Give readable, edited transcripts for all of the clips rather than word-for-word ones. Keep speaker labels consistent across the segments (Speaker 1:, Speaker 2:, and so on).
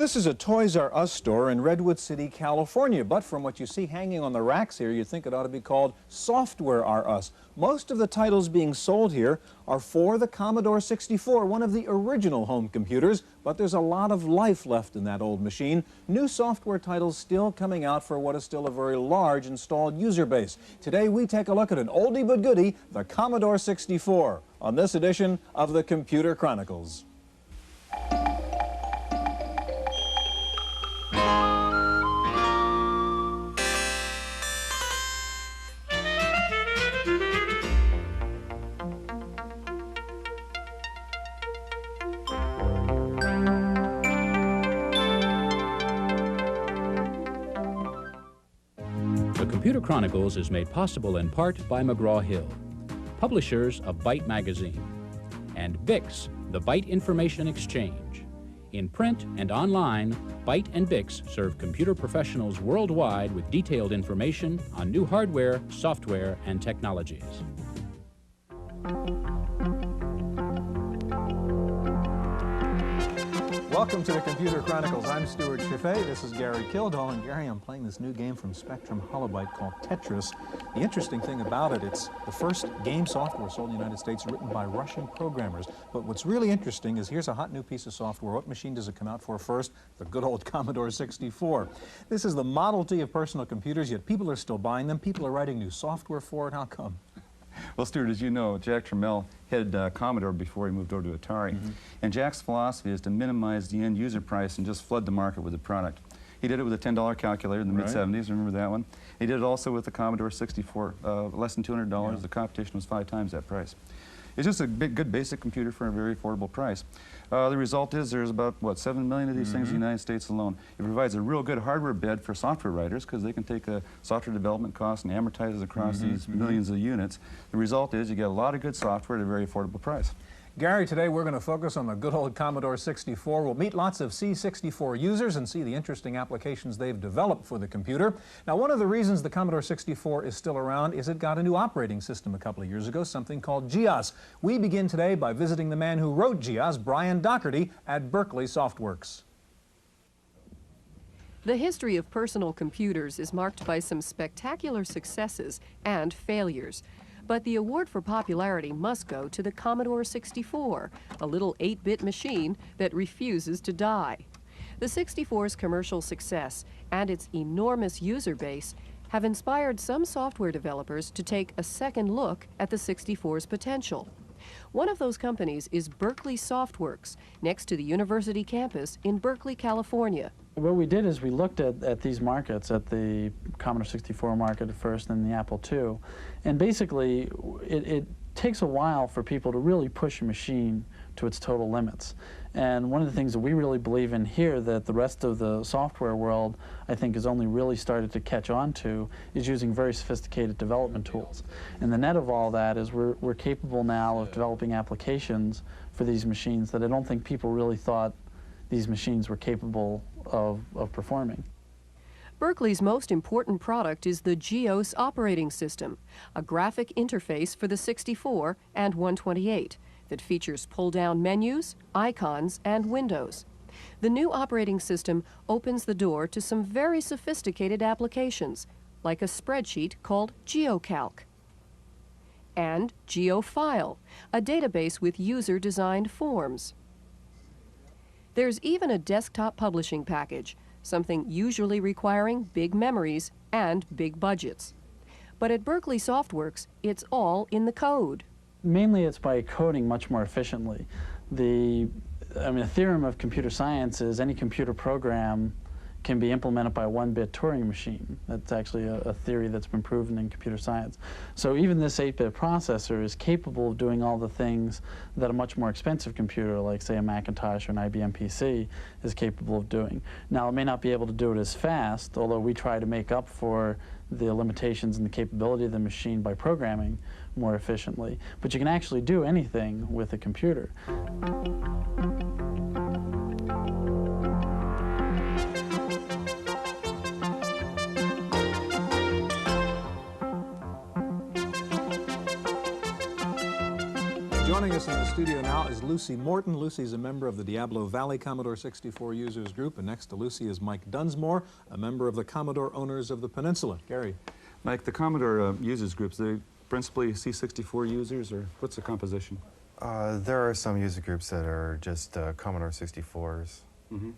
Speaker 1: This is a Toys R Us store in Redwood City, California, but from what you see hanging on the racks here, you'd think it ought to be called Software R Us. Most of the titles being sold here are for the Commodore 64, one of the original home computers, but there's a lot of life left in that old machine. New software titles still coming out for what is still a very large installed user base. Today we take a look at an oldie but goodie, the Commodore 64, on this edition of the Computer Chronicles.
Speaker 2: The Computer Chronicles is made possible in part by McGraw-Hill, publishers of Byte magazine, and BIX, the Byte Information Exchange. In print and online, Byte and BIX serve computer professionals worldwide with detailed information on new hardware, software, and technologies.
Speaker 1: Welcome to the Computer Chronicles. I'm Stewart Cheifet. This is Gary Kildall. And Gary, I'm playing this new game from Spectrum Holobyte called Tetris. The interesting thing about it, it's the first game software sold in the United States written by Russian programmers. But what's really interesting is here's a hot new piece of software. What machine does it come out for first? The good old Commodore 64. This is the Model T of personal computers, yet people are still buying them. People are writing new software for it. How come?
Speaker 3: Well, Stewart, as you know, Jack Tramiel headed Commodore before he moved over to Atari. And Jack's philosophy is to minimize the end user price and just flood the market with the product. He did it with a $10 calculator in the mid-70s, remember that one? He did it also with the Commodore 64, less than $200. The competition was 5 times that price. It's just a good basic computer for a very affordable price. The result is there's about, what, 7 million of these things in the United States alone. It provides a real good hardware bed for software writers because they can take a software development cost and amortize it across these millions of units. The result is you get a lot of good software at a very affordable price.
Speaker 1: Gary, today we're going to focus on the good old Commodore 64. We'll meet lots of C64 users and see the interesting applications they've developed for the computer. Now, one of the reasons the Commodore 64 is still around is it got a new operating system a couple of years ago, something called GEOS. We begin today by visiting the man who wrote GEOS, Brian Doherty, at Berkeley Softworks.
Speaker 4: The history of personal computers is marked by some spectacular successes and failures. But the award for popularity must go to the Commodore 64, a little 8-bit machine that refuses to die. The 64's commercial success and its enormous user base have inspired some software developers to take a second look at the 64's potential. One of those companies is Berkeley Softworks, next to the university campus in Berkeley, California.
Speaker 5: What we did is we looked at these markets, at the Commodore 64 market at first and the Apple II, and basically it takes a while for people to really push a machine to its total limits. And one of the things that we really believe in here that the rest of the software world, I think, has only really started to catch on to is using very sophisticated development tools. And the net of all that is we're capable now of developing applications for these machines that I don't think people really thought these machines were capable of performing.
Speaker 4: Berkeley's most important product is the GEOS operating system, a graphic interface for the 64 and 128 that features pull-down menus, icons, and windows. The new operating system opens the door to some very sophisticated applications, like a spreadsheet called GeoCalc, and GeoFile, a database with user-designed forms. There's even a desktop publishing package, something usually requiring big memories and big budgets. But at Berkeley Softworks, it's all in the code.
Speaker 5: Mainly it's by coding much more efficiently. The theorem of computer science is any computer program can be implemented by a 1-bit Turing machine. That's actually a theory that's been proven in computer science. So even this 8-bit processor is capable of doing all the things that a much more expensive computer, like say a Macintosh or an IBM PC, is capable of doing. Now, it may not be able to do it as fast, although we try to make up for the limitations and the capability of the machine by programming more efficiently. But you can actually do anything with a computer.
Speaker 1: Joining us in the studio now is Lucy Morton. Lucy's a member of the Diablo Valley Commodore 64 Users Group, and next to Lucy is Mike Dunsmore, a member of the Commodore Owners of the Peninsula. Gary.
Speaker 3: Mike, the Commodore Users Groups, they principally C64 users, or what's the composition?
Speaker 6: There are some user groups that are just Commodore 64s,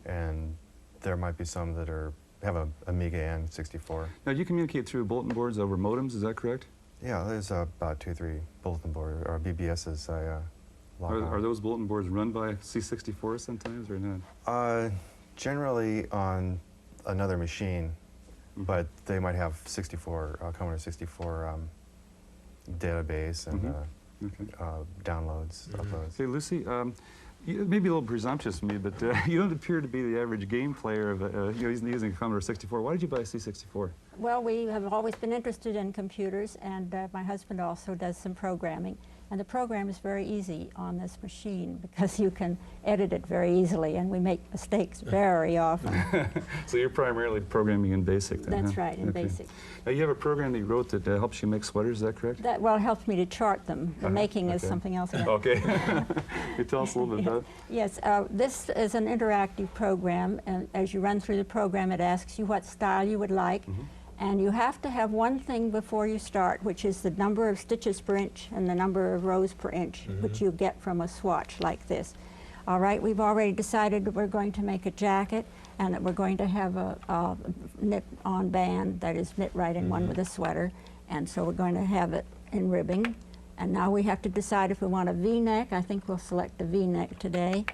Speaker 6: and there might be some that have a Amiga and 64.
Speaker 3: Now, you communicate through bulletin boards over modems, is that correct?
Speaker 6: Yeah, there's about 2 or 3 bulletin board or BBSs I log on.
Speaker 3: Are those bulletin boards run by C64 sometimes, or not?
Speaker 6: Generally on another machine, but they might have Commodore 64 database and downloads, uploads.
Speaker 3: Hey, Lucy, it may be a little presumptuous of me, but you don't appear to be the average game player of using a Commodore 64. Why did you buy a C64?
Speaker 7: Well, we have always been interested in computers, and my husband also does some programming. And the program is very easy on this machine because you can edit it very easily, and we make mistakes very often.
Speaker 3: So you're primarily programming in BASIC then?
Speaker 7: That's right, in BASIC.
Speaker 3: Now, you have a program that you wrote that helps you make sweaters, is that correct?
Speaker 7: That, well, helps me to chart them. The making is something else.
Speaker 3: Okay. Can you tell us a little bit about it?
Speaker 7: Yes, this is an interactive program, and as you run through the program, it asks you what style you would like. And you have to have one thing before you start, which is the number of stitches per inch and the number of rows per inch, which you get from a swatch like this. All right, we've already decided that we're going to make a jacket and that we're going to have a knit-on band that is knit right in one with a sweater. And so we're going to have it in ribbing. And now we have to decide if we want a V-neck. I think we'll select a V-neck today.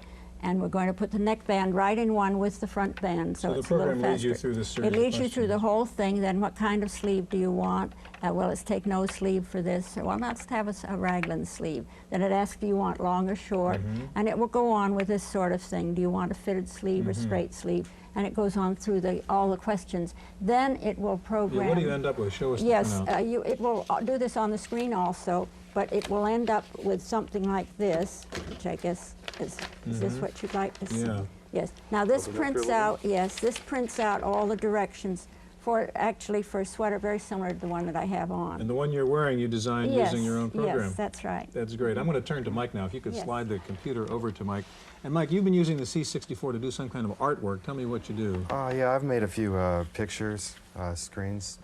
Speaker 7: And we're going to put the neckband right in one with the front band, so it's a little faster.
Speaker 1: So the program leads you through this series
Speaker 7: It leads you
Speaker 1: of
Speaker 7: through the whole thing. Then what kind of sleeve do you want? Well, let's take no sleeve for this. Well, let's have a raglan sleeve. Then it asks, do you want long or short? And it will go on with this sort of thing. Do you want a fitted sleeve or straight sleeve? And it goes on through all the questions. Then it will program.
Speaker 1: Yeah, what do you end up with? Show us
Speaker 7: Yes,
Speaker 1: the printout.
Speaker 7: it will do this on the screen also, but it will end up with something like this, which I guess is this what you'd like to see?
Speaker 1: Yeah.
Speaker 7: Yes. Now this
Speaker 3: Open up
Speaker 7: prints
Speaker 3: here a little
Speaker 7: out, yes, this prints out all the directions for a sweater very similar to the one that I have on.
Speaker 1: And the one you're wearing, you designed using your own program.
Speaker 7: Yes, that's right.
Speaker 1: That's great. I'm going to turn to Mike now. If you could
Speaker 7: Yes.
Speaker 1: slide the computer over to Mike. And Mike, you've been using the C64 to do some kind of artwork. Tell me what you do.
Speaker 6: Yeah, I've made a few pictures, screens.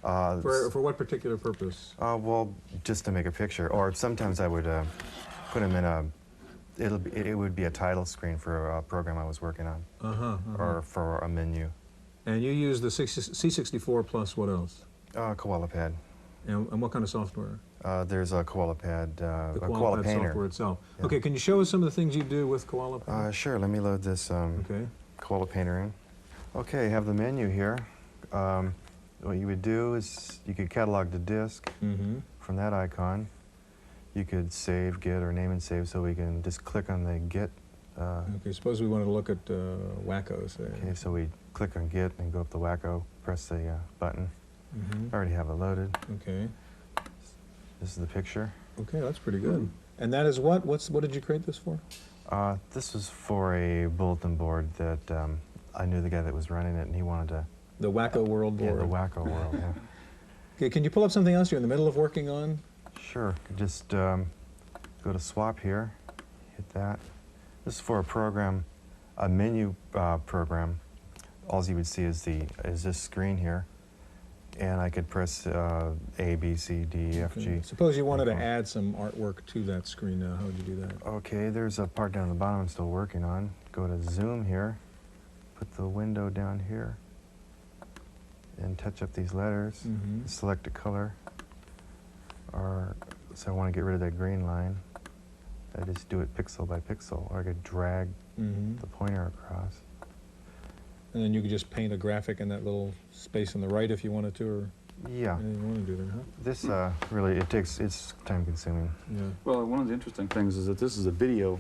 Speaker 1: For what particular purpose?
Speaker 6: Well, just to make a picture, or sometimes I would put them in it would be a title screen for a program I was working on, or for a menu.
Speaker 1: And you use the C64 plus what else?
Speaker 6: Koala Pad.
Speaker 1: And what kind of software?
Speaker 6: There's a Koala Pad,
Speaker 1: The
Speaker 6: a Koala
Speaker 1: Pad
Speaker 6: Painter.
Speaker 1: software itself.
Speaker 6: Yeah.
Speaker 1: Okay, can you show us some of the things you do with Koala Pad?
Speaker 6: Sure, let me load this Koala Painter in. Okay, have the menu here. What you would do is you could catalog the disk from that icon. You could save, get, or name and save, so we can just click on the get.
Speaker 1: Okay, suppose we want to look at Wacko, say.
Speaker 6: Okay, so we click on get and go up to Wacko, press the button. I already have it loaded.
Speaker 1: Okay.
Speaker 6: This is the picture.
Speaker 1: Okay, that's pretty good. And that is what? What did you create this for?
Speaker 6: This was for a bulletin board that I knew the guy that was running it, and he wanted to...
Speaker 1: The Wacko World board.
Speaker 6: Yeah, the Wacko World, yeah.
Speaker 1: Okay, can you pull up something else you're in the middle of working on?
Speaker 6: Sure. Just go to swap here, hit that. This is for a program, a menu program. All you would see is this screen here, and I could press A, B, C, D, E, F, G.
Speaker 1: Suppose you wanted to add some artwork to that screen now. How would you do that?
Speaker 6: Okay, there's a part down at the bottom I'm still working on. Go to zoom here, put the window down here, and touch up these letters. Select a color. So I want to get rid of that green line. I just do it pixel by pixel, or I could drag the pointer across.
Speaker 1: And then you could just paint a graphic in that little space on the right if you wanted to, or
Speaker 6: Yeah.
Speaker 1: anything you want to do there, huh?
Speaker 6: This really, it's time consuming.
Speaker 1: Yeah.
Speaker 3: Well, one of the interesting things is that this is a video,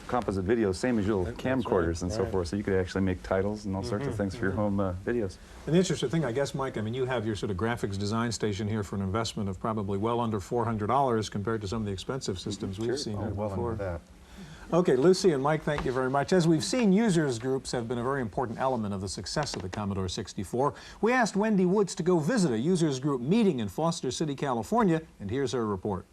Speaker 3: composite video, same as your little camcorders and so forth, so you could actually make titles and all sorts of things for your home videos.
Speaker 1: And the interesting thing, I guess, Mike, I mean, you have your sort of graphics design station here for an investment of probably well under $400 compared to some of the expensive systems we've seen here
Speaker 6: Well
Speaker 1: before.
Speaker 6: under that.
Speaker 1: Okay, Lucy and Mike, thank you very much. As we've seen, users groups have been a very important element of the success of the Commodore 64. We asked Wendy Woods to go visit a users group meeting in Foster City, California, and here's her report.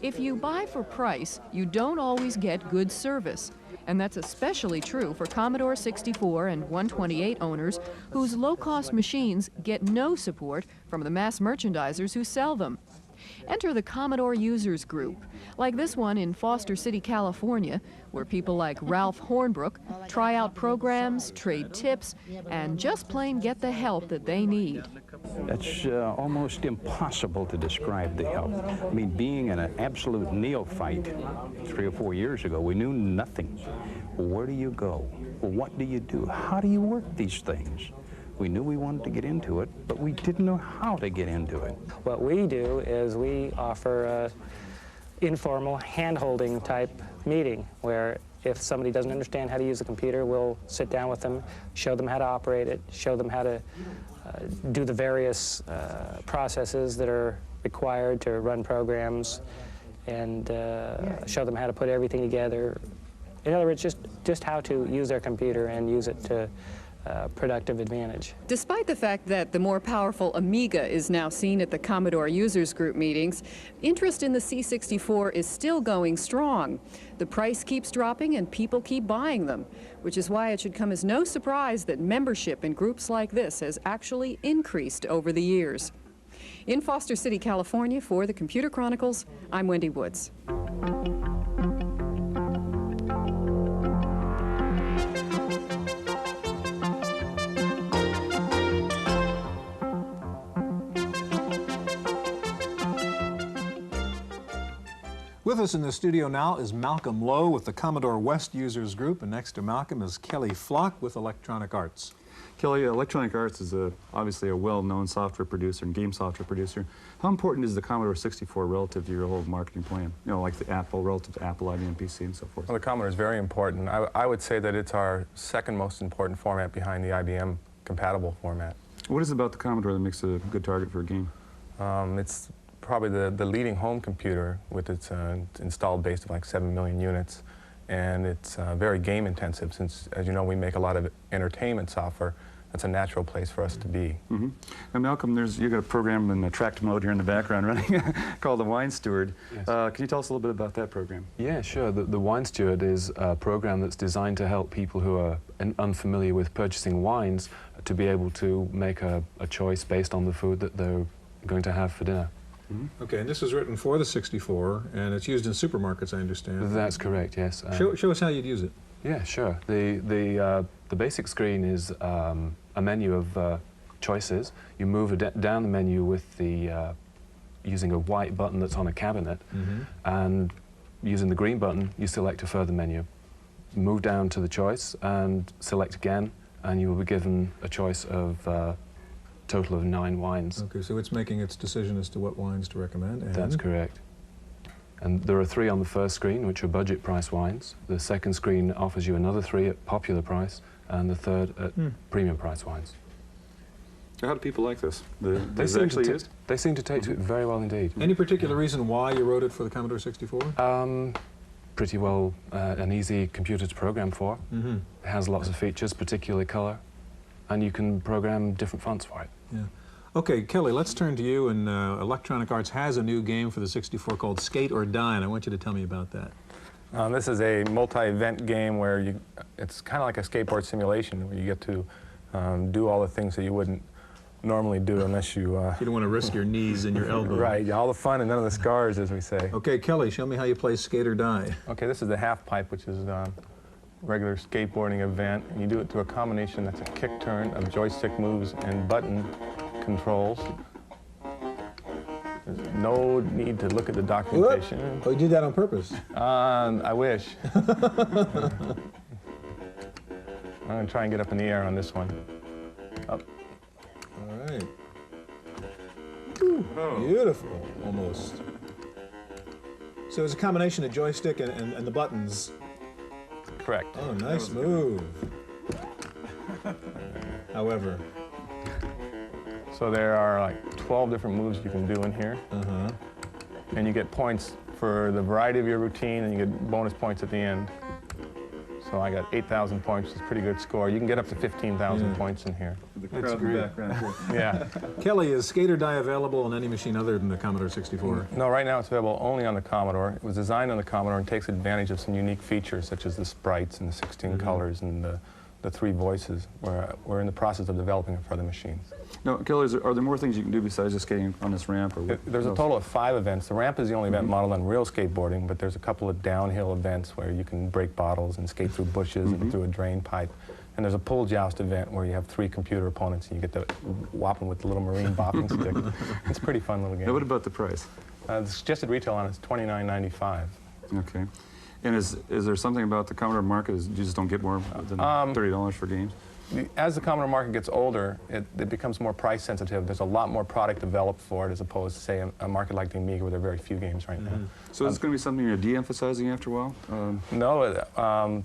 Speaker 4: If you buy for price, you don't always get good service. And that's especially true for Commodore 64 and 128 owners whose low-cost machines get no support from the mass merchandisers who sell them. Enter the Commodore Users Group, like this one in Foster City, California, where people like Ralph Hornbrook try out programs, trade tips, and just plain get the help that they need.
Speaker 8: It's almost impossible to describe the help. I mean, being an absolute neophyte 3 or 4 years ago, we knew nothing. Where do you go? What do you do? How do you work these things? We knew we wanted to get into it, but we didn't know how to get into it.
Speaker 9: What we do is we offer an informal hand-holding type meeting where if somebody doesn't understand how to use a computer, we'll sit down with them, show them how to operate it, show them how to do the various processes that are required to run programs, and show them how to put everything together. In other words, just how to use their computer and use it to productive advantage.
Speaker 10: Despite the fact that the more powerful Amiga is now seen at the Commodore Users Group meetings, interest in the C64 is still going strong. The price keeps dropping and people keep buying them, which is why it should come as no surprise that membership in groups like this has actually increased over the years. In Foster City, California, for the Computer Chronicles, I'm Wendy Woods.
Speaker 1: With us in the studio now is Malcolm Lowe with the Commodore West Users Group, and next to Malcolm is Kelly Flock with Electronic Arts.
Speaker 3: Kelly, Electronic Arts is obviously a well-known software producer and game software producer. How important is the Commodore 64 relative to your whole marketing plan? You know, like the Apple, relative to Apple, IBM PC, and so forth.
Speaker 11: Well, the Commodore is very important. I would say that it's our second most important format behind the IBM compatible format.
Speaker 3: What is it about the Commodore that makes it a good target for a game?
Speaker 11: It's probably the leading home computer with its installed base of like 7 million units. And it's very game intensive since, as you know, we make a lot of entertainment software. That's a natural place for us to be.
Speaker 3: Mm-hmm. Now, Malcolm, you've got a program in tracked mode here in the background running called the Wine Steward.
Speaker 12: Yes.
Speaker 3: Can you tell us a little bit about that program?
Speaker 12: Yeah, sure. The Wine Steward is a program that's designed to help people who are unfamiliar with purchasing wines to be able to make a choice based on the food that they're going to have for dinner.
Speaker 1: Mm-hmm. Okay, and this was written for the 64, and it's used in supermarkets, I understand.
Speaker 12: That's correct, yes.
Speaker 1: Show us how you'd use it.
Speaker 12: Yeah, sure. The basic screen is a menu of choices. You move down the menu with the using a white button that's on a cabinet, and using the green button, you select a further menu. Move down to the choice and select again, and you will be given a choice of total of 9 wines.
Speaker 1: Okay, so it's making its decision as to what wines to recommend. And
Speaker 12: that's correct. And there are 3 on the first screen, which are budget price wines. The second screen offers you another 3 at popular price, and the third at premium price wines.
Speaker 3: How do people like this?
Speaker 12: They seem to take to it very well indeed.
Speaker 1: Any particular reason why you wrote it for the Commodore 64?
Speaker 12: Pretty well an easy computer to program for. It has lots of features, particularly color, and you can program different fonts for it.
Speaker 1: Yeah. Okay, Kelly, let's turn to you. And Electronic Arts has a new game for the 64 called Skate or Die, and I want you to tell me about that.
Speaker 11: This is a multi-event game where it's kind of like a skateboard simulation where you get to do all the things that you wouldn't normally do unless you...
Speaker 1: you don't want to risk your knees and your elbows.
Speaker 11: Right, all the fun and none of the scars, as we say.
Speaker 1: Okay, Kelly, show me how you play Skate or Die.
Speaker 11: Okay, this is the half pipe, which is a regular skateboarding event. And you do it through a combination that's a kick turn of joystick moves and button controls. There's no need to look at the documentation.
Speaker 1: Whoop. Oh, you did that on purpose?
Speaker 11: I wish. I'm going to try and get up in the air on this one. Up.
Speaker 1: All right. Ooh, beautiful, almost. So it's a combination of joystick and the buttons.
Speaker 11: Correct.
Speaker 1: Oh, nice move. However.
Speaker 11: So there are like 12 different moves you can do in here. And you get points for the variety of your routine, and you get bonus points at the end. So I got 8,000 points, which is a pretty good score. You can get up to 15,000 points in here.
Speaker 3: The crowd in the background here.
Speaker 11: Yeah.
Speaker 1: Kelly, is Skater Die available on any machine other than the Commodore 64?
Speaker 11: No, right now it's available only on the Commodore. It was designed on the Commodore and takes advantage of some unique features such as the sprites and the 16 colors and the 3 voices. We're in the process of developing it for other machines.
Speaker 3: Now, Kelly, are there more things you can do besides just skating on this ramp? Or
Speaker 11: There's a total of 5 events. The ramp is the only event modeled on real skateboarding, but there's a couple of downhill events where you can break bottles and skate through bushes and through a drain pipe. And there's a pull joust event where you have 3 computer opponents and you get to whop them with the little marine bopping stick. It's a pretty fun little game.
Speaker 3: Now, what about the price?
Speaker 11: The suggested retail on it is $29.95.
Speaker 3: Okay. And is there something about the Commodore market? You just don't get more than $30 for games?
Speaker 11: As the Commodore market gets older, it becomes more price sensitive. There's a lot more product developed for it as opposed to, say, a market like the Amiga where there are very few games right now.
Speaker 3: So is this going to be something you're de-emphasizing after a while?
Speaker 11: No,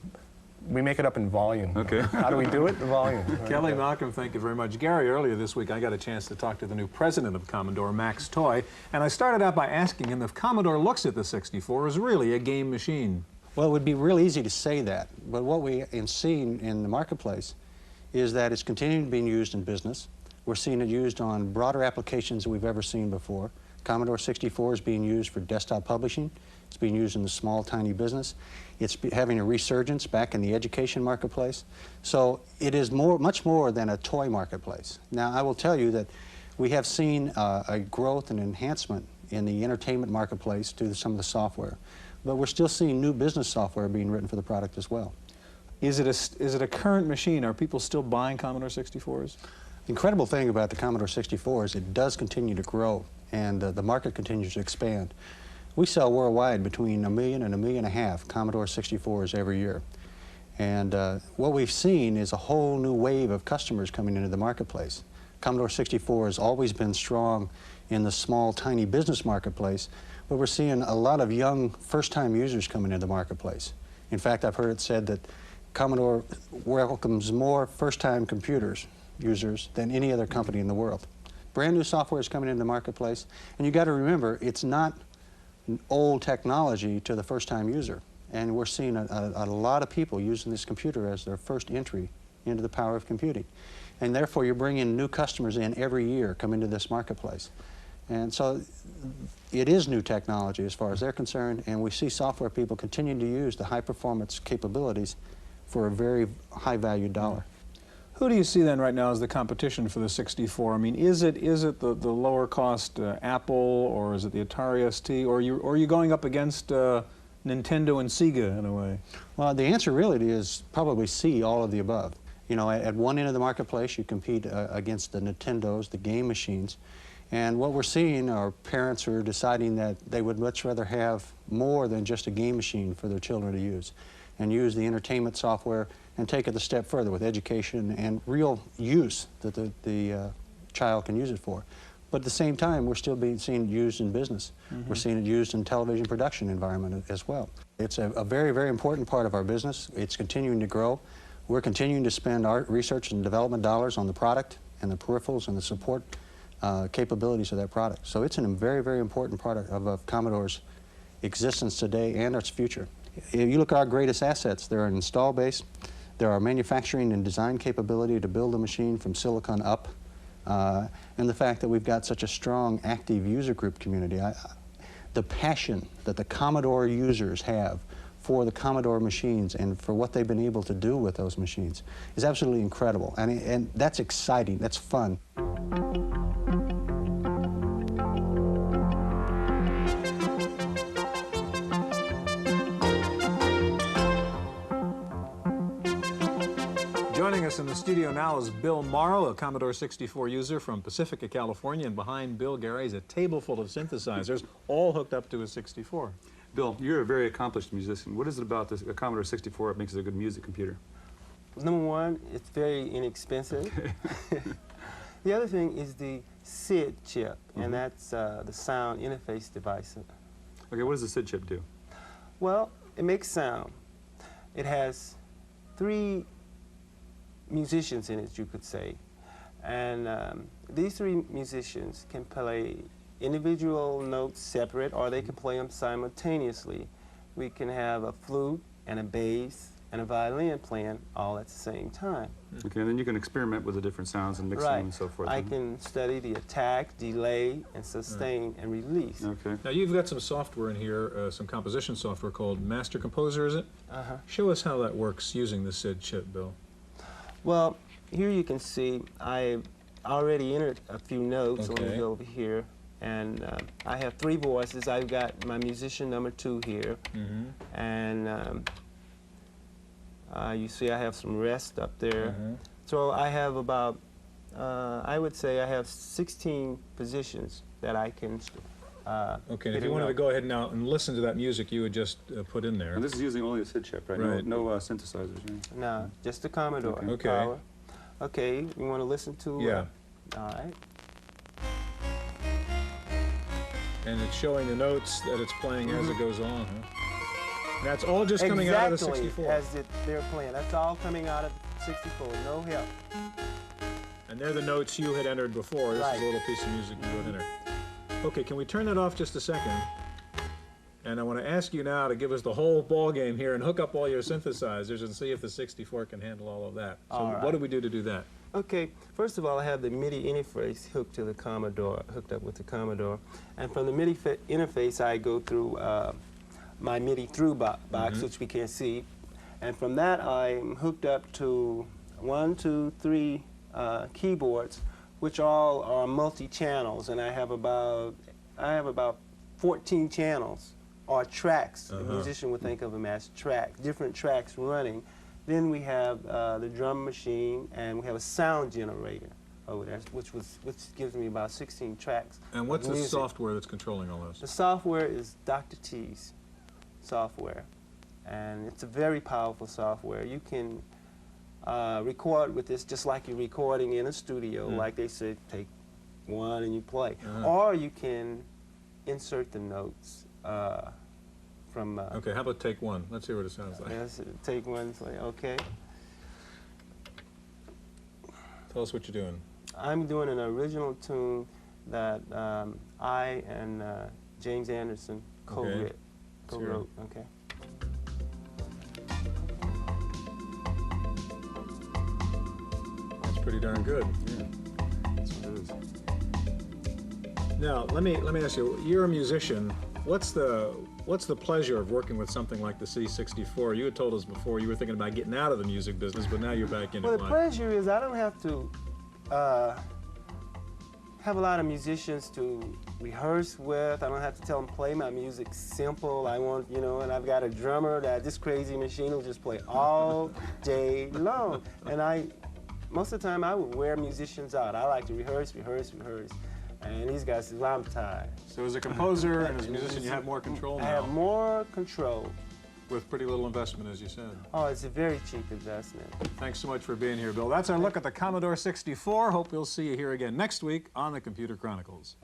Speaker 11: we make it up in volume.
Speaker 3: Okay.
Speaker 11: How do we do it? The volume.
Speaker 1: Kelly, Malcolm, thank you very much. Gary, earlier this week I got a chance to talk to the new president of Commodore, Max Toy, and I started out by asking him if Commodore looks at the 64 as really a game machine.
Speaker 13: Well, it would be real easy to say that, but what we have seen in the marketplace is that it's continuing to be used in business. We're seeing it used on broader applications than we've ever seen before. Commodore 64 is being used for desktop publishing. It's being used in the small, tiny business. It's having a resurgence back in the education marketplace. So it is much more than a toy marketplace. Now, I will tell you that we have seen a growth and enhancement in the entertainment marketplace due to some of the software. But we're still seeing new business software being written for the product as well.
Speaker 1: Is it a current machine? Are people still buying Commodore 64s?
Speaker 13: The incredible thing about the Commodore 64 is it does continue to grow, and the market continues to expand. We sell worldwide between 1 million and 1.5 million Commodore 64s every year. And what we've seen is a whole new wave of customers coming into the marketplace. Commodore 64 has always been strong in the small, tiny business marketplace, but we're seeing a lot of young first-time users coming into the marketplace. In fact, I've heard it said that Commodore welcomes more first-time users than any other company in the world. Brand new software is coming into the marketplace, and you got to remember, it's not old technology to the first-time user. And we're seeing a lot of people using this computer as their first entry into the power of computing. And therefore, you're bringing new customers in every year come into this marketplace. And so it is new technology as far as they're concerned, and we see software people continuing to use the high-performance capabilities for a very high-value dollar.
Speaker 1: Who do you see then right now as the competition for the 64? I mean, is it the lower cost Apple, or is it the Atari ST, or are you going up against Nintendo and Sega in a way?
Speaker 13: Well, the answer really is probably C, all of the above. You know, at one end of the marketplace, you compete against the Nintendos, the game machines. And what we're seeing are parents who are deciding that they would much rather have more than just a game machine for their children to use, and use the entertainment software and take it a step further with education and real use that the child can use it for. But at the same time, we're still seeing it used in business. We're seeing it used in television production environment as well. It's a very, very important part of our business. It's continuing to grow. We're continuing to spend our research and development dollars on the product and the peripherals and the support capabilities of that product. So it's a very, very important part of Commodore's existence today and its future. If you look at our greatest assets, they're an install base, there are manufacturing and design capability to build a machine from silicon up, and the fact that we've got such a strong, active user group community. The passion that the Commodore users have for the Commodore machines and for what they've been able to do with those machines is absolutely incredible. And that's exciting, that's fun.
Speaker 1: Joining us in the studio now is Bill Morrow, a Commodore 64 user from Pacifica, California, and behind Bill, Gary, is a table full of synthesizers, all hooked up to a 64.
Speaker 3: Bill, you're a very accomplished musician. What is it about the Commodore 64 that makes it a good music computer?
Speaker 14: Number one, it's very inexpensive. The other thing is the SID chip, and that's the sound interface device.
Speaker 3: Okay, what does the SID chip do?
Speaker 14: Well, it makes sound. It has 3 musicians in it, you could say. And these 3 musicians can play individual notes separate, or they can play them simultaneously. We can have a flute and a bass and a violin playing all at the same time.
Speaker 3: Okay, and then you can experiment with the different sounds and mix them and so forth.
Speaker 14: I can study the attack, delay, and sustain and release.
Speaker 3: Okay.
Speaker 1: Now you've got some software in here, some composition software called Master Composer, is it?
Speaker 14: Uh-huh.
Speaker 1: Show us how that works using the SID chip, Bill.
Speaker 14: Well, here you can see I already entered a few notes. Let me go over here. And I have 3 voices. I've got my musician number 2 here. And you see I have some rest up there. So I have about, I would say I have 16 positions that I can
Speaker 1: okay, and if you wanted to go ahead now and listen to that music you would just put in there.
Speaker 3: And this is using only a SID chip, right?
Speaker 1: Right.
Speaker 3: No synthesizers, right?
Speaker 14: No, just the Commodore.
Speaker 1: Okay.
Speaker 14: Power. Okay, you want to listen to?
Speaker 1: Yeah.
Speaker 14: All right.
Speaker 1: And it's showing the notes that it's playing as it goes on, huh? And that's all just coming out of the 64.
Speaker 14: As they're playing. That's all coming out of 64, no help.
Speaker 1: And they're the notes you had entered before. This is a little piece of music you would enter. Okay, can we turn that off just a second? And I want to ask you now to give us the whole ball game here and hook up all your synthesizers and see if the 64 can handle all of that. So what do we do to do that?
Speaker 14: Okay, first of all, I have the MIDI interface hooked to the Commodore, hooked up with the Commodore. And from the MIDI interface, I go through my MIDI through box, which we can't see. And from that, I'm hooked up to 1, 2, 3 keyboards, which all are multi-channels. And I have about 14 channels, or tracks. The musician would think of them as tracks, different tracks running. Then we have the drum machine, and we have a sound generator over there, which gives me about 16 tracks.
Speaker 1: And what's the software that's controlling all this?
Speaker 14: The software is Dr. T's software, and it's a very powerful software. You can record with this just like you're recording in a studio, like they say, take 1 and you play. Or you can insert the notes from...
Speaker 1: okay, how about take 1? Let's hear what it sounds like.
Speaker 14: Yes, take 1, play, okay.
Speaker 1: Tell us what you're doing.
Speaker 14: I'm doing an original tune that I and James Anderson co-wrote. Okay.
Speaker 1: That's pretty darn good.
Speaker 3: Yeah, that's what it is.
Speaker 1: Now, let me ask you. You're a musician. What's the pleasure of working with something like the C64? You had told us before you were thinking about getting out of the music business, but now you're back in it.
Speaker 14: Well, the pleasure is I don't have to have a lot of musicians to rehearse with. I don't have to tell them play my music simple. I want, you know, and I've got a drummer that this crazy machine will just play all day long. And most of the time I would wear musicians out. I like to rehearse. And these guys say, well, I'm tired.
Speaker 1: So as a composer and as a musician, you have more control now.
Speaker 14: I have more control.
Speaker 1: With pretty little investment, as you said.
Speaker 14: Oh, it's a very cheap investment.
Speaker 1: Thanks so much for being here, Bill. That's our look at the Commodore 64. Hope we'll see you here again next week on the Computer Chronicles.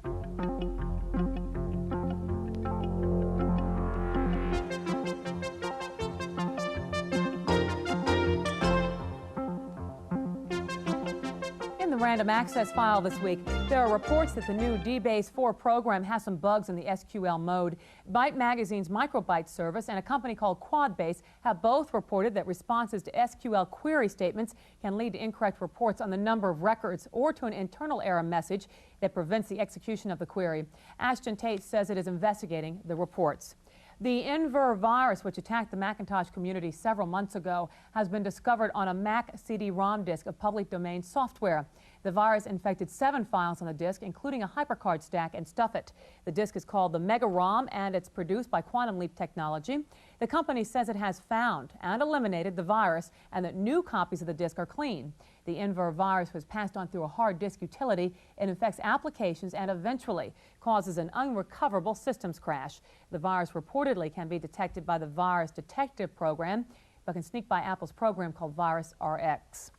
Speaker 15: Random access file this week. There are reports that the new DBase 4 program has some bugs in the SQL mode. Byte Magazine's Microbyte service and a company called Quadbase have both reported that responses to SQL query statements can lead to incorrect reports on the number of records or to an internal error message that prevents the execution of the query. Ashton Tate says it is investigating the reports. The Inver virus, which attacked the Macintosh community several months ago, has been discovered on a Mac CD-ROM disk of public domain software. The virus infected 7 files on the disk, including a HyperCard stack and Stuffit. The disk is called the Mega ROM, and it's produced by Quantum Leap Technology. The company says it has found and eliminated the virus and that new copies of the disk are clean. The Inver virus was passed on through a hard disk utility. It infects applications and eventually causes an unrecoverable systems crash. The virus reportedly can be detected by the Virus Detective program, but can sneak by Apple's program called Virus RX.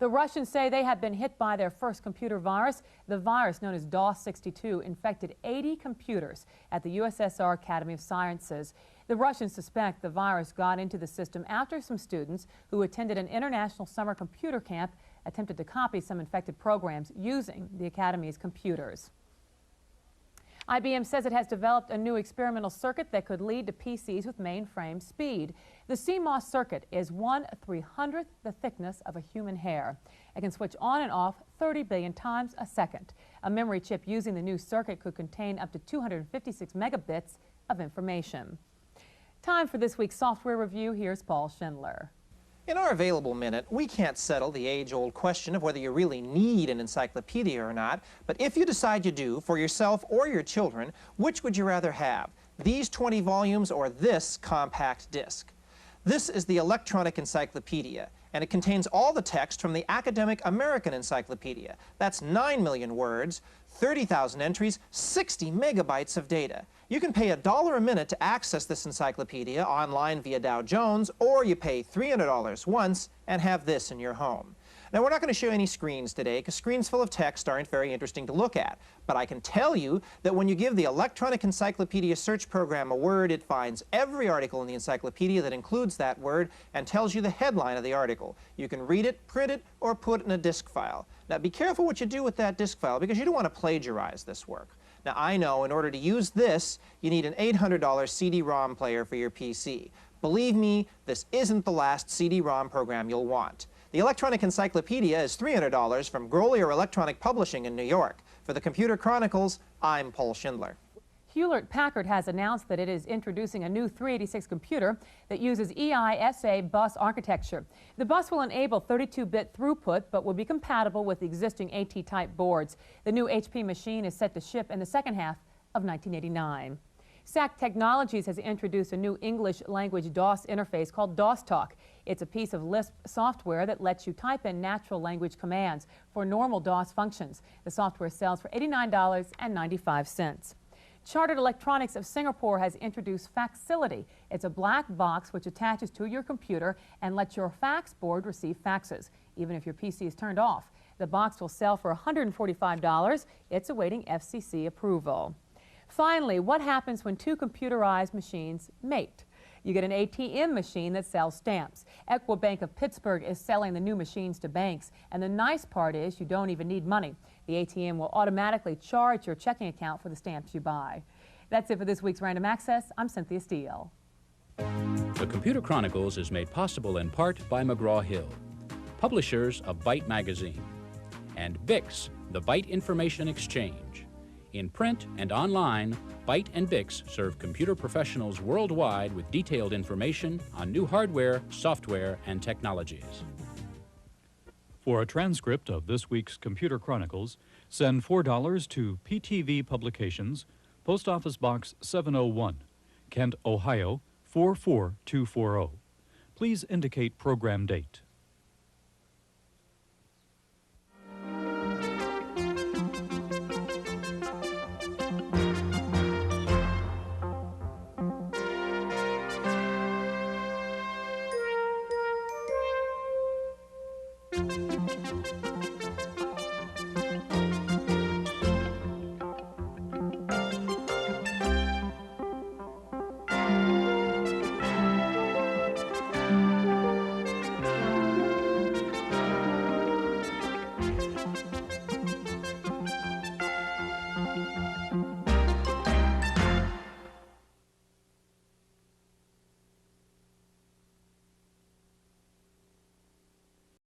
Speaker 15: The Russians say they have been hit by their first computer virus. The virus, known as DOS-62, infected 80 computers at the USSR Academy of Sciences. The Russians suspect the virus got into the system after some students who attended an international summer computer camp attempted to copy some infected programs using the Academy's computers. IBM says it has developed a new experimental circuit that could lead to PCs with mainframe speed. The CMOS circuit is 1/300th the thickness of a human hair. It can switch on and off 30 billion times a second. A memory chip using the new circuit could contain up to 256 megabits of information. Time for this week's software review. Here's Paul Schindler.
Speaker 16: In our available minute, we can't settle the age-old question of whether you really need an encyclopedia or not, but if you decide you do, for yourself or your children, which would you rather have? These 20 volumes or this compact disc? This is the Electronic Encyclopedia, and it contains all the text from the Academic American Encyclopedia. That's 9 million words, 30,000 entries, 60 megabytes of data. You can pay $1 a minute to access this encyclopedia online via Dow Jones, or you pay $300 once and have this in your home. Now, we're not going to show any screens today because screens full of text aren't very interesting to look at. But I can tell you that when you give the Electronic Encyclopedia search program a word, it finds every article in the encyclopedia that includes that word and tells you the headline of the article. You can read it, print it, or put it in a disk file. Now, be careful what you do with that disk file because you don't want to plagiarize this work. Now, I know in order to use this, you need an $800 CD-ROM player for your PC. Believe me, this isn't the last CD-ROM program you'll want. The Electronic Encyclopedia is $300 from Grolier Electronic Publishing in New York. For the Computer Chronicles, I'm Paul Schindler.
Speaker 15: Hewlett-Packard has announced that it is introducing a new 386 computer that uses EISA bus architecture. The bus will enable 32-bit throughput, but will be compatible with the existing AT-type boards. The new HP machine is set to ship in the second half of 1989. SAC Technologies has introduced a new English language DOS interface called DOS Talk. It's a piece of Lisp software that lets you type in natural language commands for normal DOS functions. The software sells for $89.95. Chartered Electronics of Singapore has introduced Faxility. It's a black box which attaches to your computer and lets your fax board receive faxes, even if your PC is turned off. The box will sell for $145. It's awaiting FCC approval. Finally, what happens when two computerized machines mate? You get an ATM machine that sells stamps. Equibank of Pittsburgh is selling the new machines to banks, and the nice part is you don't even need money. The ATM will automatically charge your checking account for the stamps you buy. That's it for this week's Random Access. I'm Cynthia Steele.
Speaker 2: The Computer Chronicles is made possible in part by McGraw-Hill, publishers of Byte Magazine, and BIX, the Byte Information Exchange. In print and online, Byte and BIX serve computer professionals worldwide with detailed information on new hardware, software, and technologies.
Speaker 17: For a transcript of this week's Computer Chronicles, send $4 to PTV Publications, Post Office Box 701, Kent, Ohio 44240. Please indicate program date.